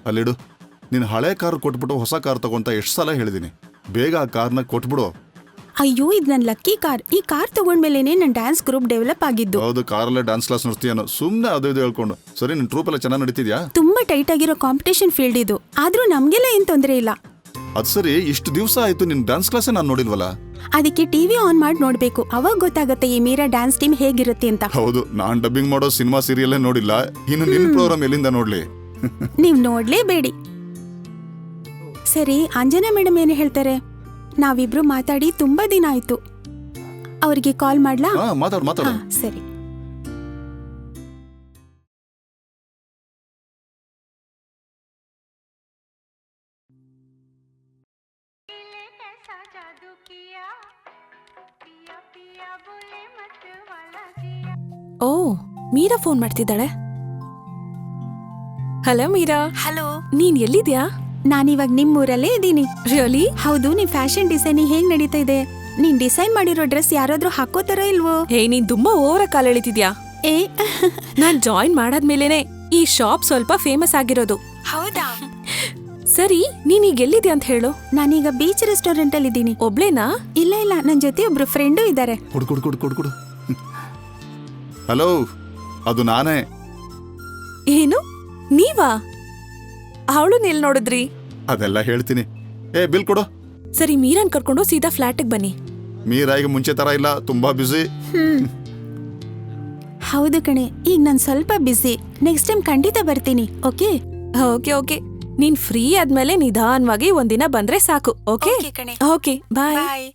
ಅಲ್ಲಿಡು. ನೀನು ಹಳೆ ಕಾರ್ ಕೊಟ್ಬಿಟ್ಟು ಹೊಸ ಕಾರ್ ತಗೊಂತ ಎಷ್ಟು ಸಲ ಹೇಳಿದೀನಿ, ಬೇಗ ಆ ಕಾರ್ನ ಕೊಟ್ಬಿಡು. ಅಯ್ಯೋ, ಇದು ನನ್ನ ಲಕ್ಕಿ ಕಾರ್. ಈ ಕಾರ್ ತಗೊಂಡ್ಮೇಲೆನೆ ನನ್ನ ಡ್ಯಾನ್ಸ್ ಗ್ರೂಪ್ ಡೆವಲಪ್ ಆಗಿದ್ದು. ಹೌದು, ಕಾರಲ್ಲೇ ಡ್ಯಾನ್ಸ್ ಕ್ಲಾಸ್ ನಡೆಸ್ತೀಯನೋ, ಸುಮ್ಮನೆ ಅದು ಇದು ಹೇಳ್ಕೊಂಡು. ಸರಿ, ನಿನ್ ಟ್ರೂಪ್ ಎಲ್ಲ ಚೆನ್ನಾಗಿ ನಡೀತಿದ್ಯಾ? ತುಂಬಾ ಟೈಟ್ ಆಗಿರೋ ಕಾಂಪಿಟೇಷನ್ ಫೀಲ್ಡ್ ಇದು, ಆದ್ರೂ ನಮ್ಗೆಲ್ಲ ಏನ್ ತೊಂದರೆ ಇಲ್ಲ. ಅದ್ ಸರಿ, ಇಷ್ಟು ದಿವಸ ಆಯ್ತು ನಿನ್ ಡ್ಯಾನ್ಸ್ ಕ್ಲಾಸೇ ನಾನು ನೋಡಿಲ್ವಲ್ಲ. ಅದಕ್ಕೆ ಟಿವಿ ಆನ್ ಮಾಡಿ ನೋಡ್ಬೇಕು, ಅವಾಗ ಗೊತ್ತಾಗುತ್ತೆ ಈ ಮೀರಾ ಡ್ಯಾನ್ಸ್ ಟೀಮ್ ಹೇಗಿರುತ್ತೆ ಅಂತ. ಹೌದು, ನಾನ್ ಡಬ್ಬಿಂಗ್ ಮಾಡೋ ಸಿನಿಮಾ ಸೀರಿಯಲ್ಲೇ ನೋಡಿಲ್ಲ, ಇನ್ನು ನಿನ್ ಪ್ರೋಗ್ರಾಮ್ ಎಲ್ಲಿಂದ ನೋಡ್ಲಿ? ನೀವ್ ನೋಡ್ಲೇಬೇಡಿ. ಸರಿ, ಅಂಜನಾ ಮೇಡಮ್ ಏನು ಹೇಳ್ತಾರೆ? ನಾವಿಬ್ರು ಮಾತಾಡಿ ತುಂಬಾ ದಿನ ಆಯ್ತು. ಅವ್ರಿಗೆ ಕಾಲ್ ಮಾಡ್ಲಾ? ಮಾತಾಡು. ಸರಿ. ಓ, ಮೀರಾ ಫೋನ್ ಮಾಡ್ತಿದ್ದಾಳೆ. ಹಲೋ ಮೀರಾ. ಹಲೋ, ನೀನ್ ಎಲ್ಲಿದ್ಯಾ? ನಾನಿವಾಗ ನಿಮ್ಮೂರಲ್ಲೇ ಇದ್ದೀನಿ. ರಿಯಲಿ? ಹೌದು. ನಿಮ್ ಫ್ಯಾಷನ್ ಡಿಸೈನಿಂಗ್ ಹೇಗ್ ನಡೀತಾ ಇದೆ? ನೀನ್ ಡಿಸೈನ್ ಮಾಡಿರೋ ಡ್ರೆಸ್ ಯಾರಾದ್ರೂ ಹಾಕೋತಾರ ಇಲ್ವೋ? ನೀನ್ ತುಂಬಾ ಓವರ ಕಾಲ್ ಎಳಿತಿದ್ಯಾ? ನಾನ್ ಜಾಯಿನ್ ಮಾಡಾದ್ಮೇಲೆನೆ ಈ ಶಾಪ್ ಸ್ವಲ್ಪ ಫೇಮಸ್ ಆಗಿರೋದು. ಹೌದಾ? ಸರಿ, ನೀನ್ ಈಗ ಎಲ್ಲಿದ್ಯಾ ಅಂತ ಹೇಳು. ನಾನೀಗ ಬೀಚ್ ರೆಸ್ಟೋರೆಂಟ್ ಅಲ್ಲಿ ಇದ್ದೀನಿ. ಒಬ್ಳೇನಾ? ಇಲ್ಲ, ನನ್ ಜೊತೆ ಒಬ್ರು ಫ್ರೆಂಡು ಇದ್ದಾರೆ. ಕೊಡು. ಹಲೋ, ಅದು ನಾನೇ. ಏನು, ನೀವಾ? ಅವಳನ್ನ ಎಲ್ಲಿ ನೋಡಿದ್ರಿ? ಅದೆಲ್ಲ ಹೇಳ್ತೀನಿ. ಬಿಲ್ ಕೊಡು. ಸರಿ, ಮೀರಾನ್ ಕರ್ಕೊಂಡು ಸೀದಾ ಫ್ಲಾಟಿಗೆ ಬನ್ನಿ. ಮೀರಾ ಈಗ ಮುಂಚೆ ತರ ಇಲ್ಲ, ತುಂಬಾ ಬ್ಯುಸಿ. ಹೌದು ಕಣೆ, ಈಗ ನಾನ್ ಸ್ವಲ್ಪ ಬ್ಯುಸಿ. ನೆಕ್ಸ್ಟ್ ಟೈಮ್ ಖಂಡಿತ ಬರ್ತೀನಿ. ಓಕೆ? ಓಕೆ. ನೀನ್ ಫ್ರೀ ಆದ್ಮೇಲೆ ನಿಧಾನವಾಗಿ ಒಂದಿನ ಬಂದ್ರೆ ಸಾಕು. ಓಕೆ? ಕಣೆ. ಓಕೆ, ಬಾಯ್. ಬಾಯ್.